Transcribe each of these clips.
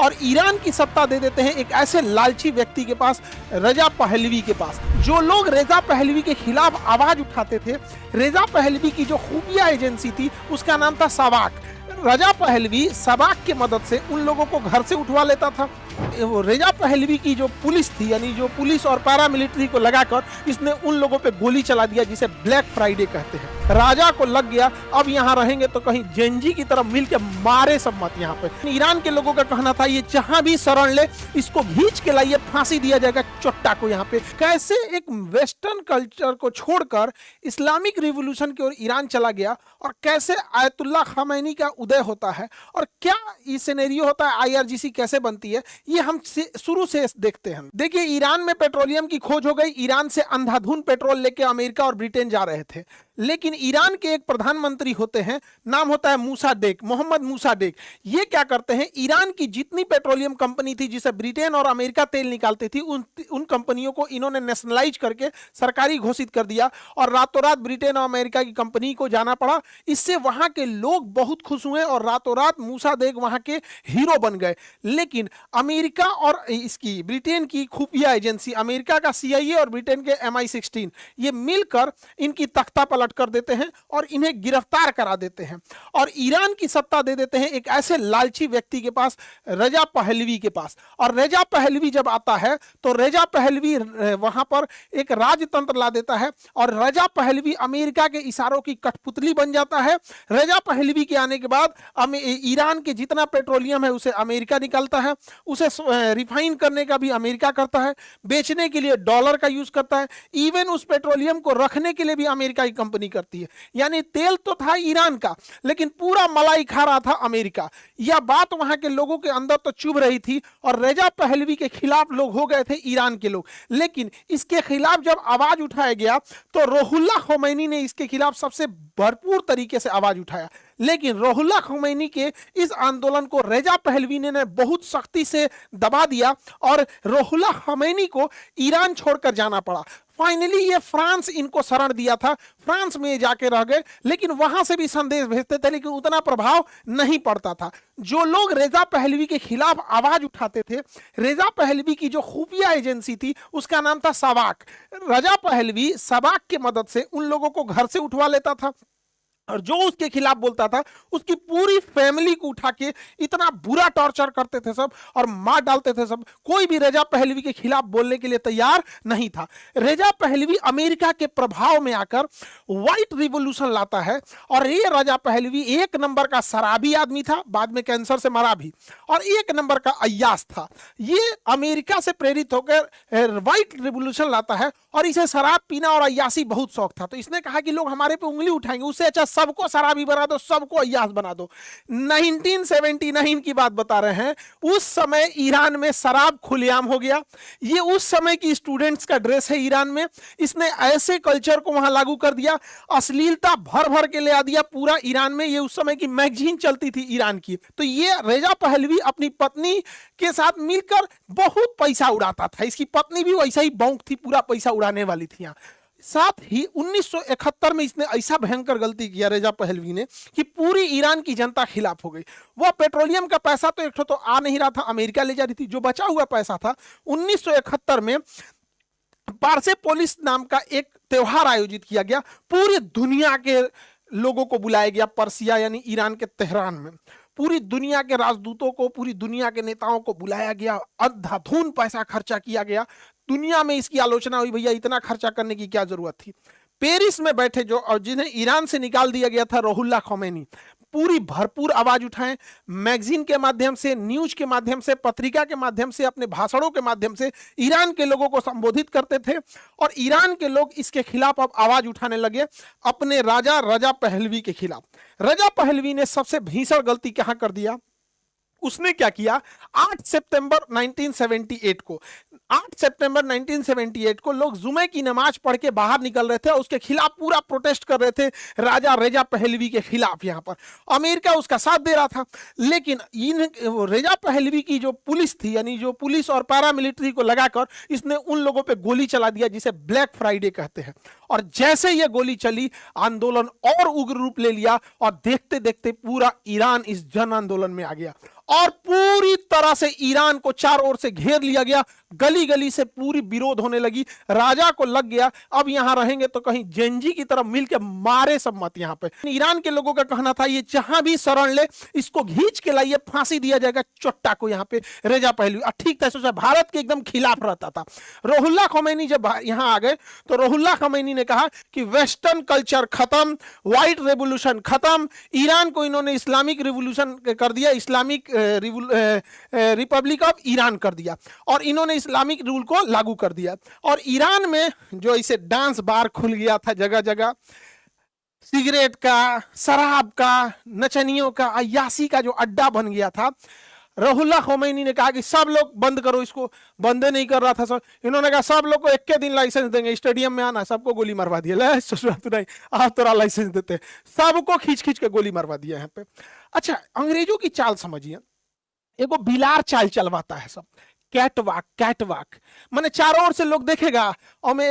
और ईरान की सत्ता दे देते हैं एक ऐसे लालची व्यक्ति के पास, रजा पहलवी के पास। जो लोग रेजा पहलवी के खिलाफ आवाज उठाते थे, रेजा पहलवी की जो खुफिया एजेंसी थी उसका नाम था सबाक। रजा पहलवी सबाक की मदद से उन लोगों को घर से उठवा लेता था। वो रेजा पहलवी की जो पुलिस थी, यानी जो पुलिस और पैरामिलिट्री को लगाकर इसने उन लोगों पे गोली चला दिया, जिसे ब्लैक फ्राइडे कहते हैं। राजा को लग गया अब यहाँ रहेंगे तो कहीं जेंजी की तरफ मिल के मारे सब मत। यहाँ पे ईरान के लोगों का कहना था ये जहां भी शरण ले इसको खींच के लाइए, फांसी दिया जाएगा चोट्टा को। यहाँ पे कैसे एक वेस्टर्न कल्चर को छोड़कर इस्लामिक रिवॉल्यूशन की ओर ईरान चला गया और कैसे आयतुल्लाह खामैनी का उदय होता है और क्या ये सिनेरियो होता है, आईआरजीसी कैसे बनती है, ये हम शुरू से देखते हैं। देखिए, ईरान में पेट्रोलियम की खोज हो गई। ईरान से अंधाधुंध पेट्रोल लेके अमेरिका और ब्रिटेन जा रहे थे, लेकिन ईरान के एक प्रधानमंत्री होते हैं, नाम होता है मूसाडेक, मोहम्मद मूसाडेक। ये क्या करते हैं, ईरान की जितनी पेट्रोलियम कंपनी थी जिसे ब्रिटेन और अमेरिका तेल निकालती थी, उन कंपनियों को इन्होंने नेशनलाइज करके सरकारी घोषित कर दिया और रातों रात ब्रिटेन और अमेरिका की कंपनी को जाना पड़ा। इससे वहां के लोग बहुत खुश हुए और रातों रात मूसाडेक वहां के हीरो बन गए। लेकिन अमेरिका और इसकी ब्रिटेन की खुफिया एजेंसी, अमेरिका का CIA और ब्रिटेन के MI16, ये मिलकर इनकी तख्ता पलट कर देते हैं और इन्हें गिरफ्तार करा देते हैं और ईरान की सत्ता दे देते हैं एक ऐसे लालची व्यक्ति के पास, रेजा पहलवी के पास। और रेजा पहलवी जब आता है तो रेजा पहलवी वहां पर एक राजतंत्र ला देता है और रेजा पहलवी अमेरिका के इशारों की कठपुतली बन जाता है। रेजा पहलवी के आने के बाद ईरान के जितना पेट्रोलियम है उसे अमेरिका निकालता है, उसे रिफाइन करने का भी अमेरिका करता है, बेचने के लिए डॉलर का यूज करता है, इवन उस पेट्रोलियम को रखने के लिए भी अमेरिका की कंपनी करती है। यानी तेल तो था ईरान का, लेकिन पूरा मलाई खा रहा था अमेरिका। यह बात वहां के लोगों के अंदर तो चुभ रही थी और रेजा पहलवी के खिलाफ लोग हो गए थे ईरान के लोग। लेकिन इसके खिलाफ जब आवाज उठाया गया तो रूहुल्लाह खोमैनी ने इसके खिलाफ सबसे भरपूर तरीके से आवाज उठाया। लेकिन रूहुल्लाह खोमैनी के इस आंदोलन को रेजा पहलवी ने बहुत सख्ती से दबा दिया और रूहुल्लाह खोमैनी को ईरान छोड़कर जाना पड़ा। फाइनली ये फ्रांस इनको शरण दिया था, फ्रांस में जाके रह गए, लेकिन वहां से भी संदेश भेजते थे, लेकिन उतना प्रभाव नहीं पड़ता था। जो लोग रेजा पहलवी के खिलाफ आवाज उठाते थे, रेजा पहलवी की जो खुफिया एजेंसी थी उसका नाम था सबाक। रेजा पहलवी सबाक की मदद से उन लोगों को घर से उठवा लेता था और जो उसके खिलाफ बोलता था उसकी पूरी फैमिली को उठा के इतना बुरा टॉर्चर करते थे सब और मार डालते थे सब। कोई भी रेजा पहलवी के खिलाफ बोलने के लिए तैयार नहीं था। रेजा पहलवी अमेरिका के प्रभाव में आकर व्हाइट रिवॉल्यूशन लाता है और ये रेजा पहलवी एक नंबर का शराबी आदमी था, बाद में कैंसर से मरा भी, और एक नंबर का अय्याश था। ये अमेरिका से प्रेरित होकर व्हाइट रिवॉल्यूशन लाता है और इसे शराब पीना और अय्याशी बहुत शौक था। तो इसने कहा कि लोग हमारे पे उंगली उठाएंगे, उससे अच्छा सबको शराबी बना दो, सबको अय्याश बना दो। 1979 की बात बता रहे हैं। उस समय ईरान में शराब खुलेआम हो गया। ये उस समय की स्टूडेंट्स का ड्रेस है ईरान में। इसने ऐसे कल्चर को वहां लागू कर दिया, अश्लीलता भर भर के ले आ दिया पूरा ईरान में। ये उस समय की मैगजीन चलती थी ईरान की। तो ये रेजा पहलवी अपनी पत्नी के साथ मिलकर बहुत पैसा उड़ाता था। इसकी पत्नी भी वैसा ही बौंक थी, पूरा पैसा उड़ाने वाली थी। साथ ही 1971 में इसने ऐसा भयंकर गलती किया रेजा पहलवी ने कि पूरी ईरान की जनता खिलाफ हो गई। वह पेट्रोलियम का पैसा तो एक तो आ नहीं रहा था, अमेरिका ले जा रही थी। जो बचा हुआ पैसा था 1971 में पार्सेपोलिस नाम का एक त्योहार आयोजित किया गया। पूरी दुनिया के लोगों को बुलाया गया पर्सिया यानी ईरान के तेहरान में। पूरी दुनिया के राजदूतों को, पूरी दुनिया के नेताओं को बुलाया गया, अंधाधुंध पैसा खर्चा किया गया। दुनिया में इसकी आलोचना हुई, भैया इतना खर्चा करने की क्या जरूरत थी। पेरिस में बैठे जो और जिन्हें ईरान से निकाल दिया गया था, रूहुल्लाह खोमैनी, पूरी भरपूर आवाज उठाएं। मैगजीन के माध्यम से, न्यूज के माध्यम से, पत्रिका के माध्यम से, अपने भाषणों के माध्यम से ईरान के लोगों को संबोधित करते थे और ईरान के लोग इसके खिलाफ अब आवाज उठाने लगे अपने राजा रजा पहलवी के खिलाफ। रजा पहलवी ने सबसे भीषण गलती कहां कर दिया, उसने क्या किया, 8 सितंबर 1978 को 8 सितंबर 1978 को लोग जुमे की नमाज पढ़ के बाहर निकल रहे थे और उसके खिलाफ पूरा प्रोटेस्ट कर रहे थे राजा रेजा पहलवी के खिलाफ। यहाँ पर अमेरिका उसका साथ दे रहा था, लेकिन इन रेजा पहलवी की जो पुलिस थी, यानी जो पुलिस और पैरामिलिट्री को लगाकर इसने उन लोगों पे गोली चला दिया जिसे ब्लैक फ्राइडे कहते हैं। और जैसे ये गोली चली, आंदोलन और उग्र रूप ले लिया और देखते देखते पूरा ईरान इस जन आंदोलन में आ गया और पूरी तरह से ईरान को चारों ओर से घेर लिया गया। गली गली से पूरी विरोध होने लगी। राजा को लग गया अब यहां रहेंगे तो कहीं जेंजी की तरफ मिलकर मारे सब मत। यहां पे ईरान के लोगों का कहना था ये जहां भी शरण ले इसको खींच के लाइए, फांसी दिया जाएगा चोट्टा को। यहां पे रेजा पहलवी ठीक था, सोचा भारत के एकदम खिलाफ रहता था। रुहुल्लाह खमैनी जब यहां आ गए तो रुहुल्लाह खमैनी ने कहा कि वेस्टर्न कल्चर खत्म, व्हाइट रेवोल्यूशन खत्म। ईरान को इन्होंने इस्लामिक रिवोल्यूशन कर दिया, इस्लामिक रिपब्लिक ऑफ ईरान कर दिया और इन्होंने इस्लामिक रूल को लागू कर दिया। और ईरान में जो इसे डांस बार खुल गया था जगह जगह, सिगरेट का, शराब का, नचनियों का, अय्यासी का जो अड्डा बन गया था, रुहुल्लाह खमैनी ने कहा कि सब लोग बंद करो इसको। बंद नहीं कर रहा था सब। इन्होंने कहा सब लोग को एक के दिन लाइसेंस देंगे, स्टेडियम में आना, सबको गोली मरवा दिया। नहीं आप तोरा लाइसेंस देते, सबको खींच खींच के गोली मरवा दिया यहाँ पे। अच्छा, अंग्रेजों की चाल समझिए, एगो बिलार चाल चलवाता है सब, कैटवाक माने चारों ओर से लोग देखेगा और मैं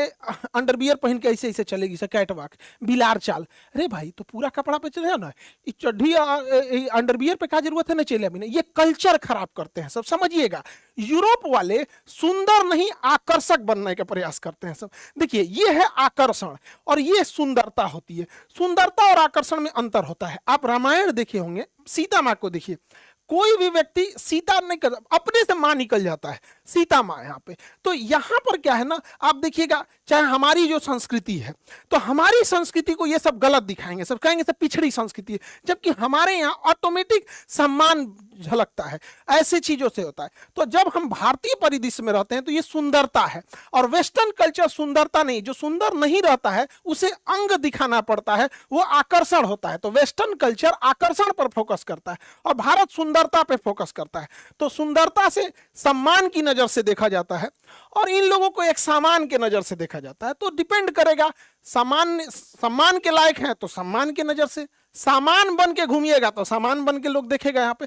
अंडरवियर पहन के ऐसे ऐसे चलेगी सर, कैटवाक, बिलार चाल। अरे भाई तो पूरा कपड़ा पे चले ना, चड्ढी अंडरवियर पे क्या जरूरत है ना चले अभी। ये कल्चर खराब करते हैं सब, समझिएगा। यूरोप वाले सुंदर नहीं आकर्षक बनने का प्रयास करते हैं सब। देखिए ये है आकर्षण और ये सुंदरता होती है। सुंदरता और आकर्षण में अंतर होता है। आप रामायण देखे होंगे, सीता माँ को देखिए, कोई भी व्यक्ति सीता नहीं कर, अपने से मां निकल जाता है, सीता मां यहाँ पे। तो यहाँ पर क्या है ना, आप देखिएगा, चाहे हमारी जो संस्कृति है तो हमारी संस्कृति को ये सब गलत दिखाएंगे, सब कहेंगे सब पिछड़ी संस्कृति है, जबकि हमारे यहाँ ऑटोमेटिक सम्मान झलकता है, ऐसे चीजों से होता है। तो जब हम भारतीय परिदृश्य में रहते हैं तो ये सुंदरता है। और वेस्टर्न कल्चर सुंदरता नहीं, जो सुंदर नहीं रहता है उसे अंग दिखाना पड़ता है, वो आकर्षण होता है। तो वेस्टर्न कल्चर आकर्षण पर फोकस करता है और भारत सुंदरता पे फोकस करता है। तो सुंदरता से सम्मान की नजर से देखा जाता है और इन लोगों को एक सामान के नजर से देखा जाता है। तो डिपेंड करेगा, सम्मान के लायक है तो सम्मान के नजर से, सामान बन के घूमिएगा तो सामान बन के लोग देखेगा यहाँ पे।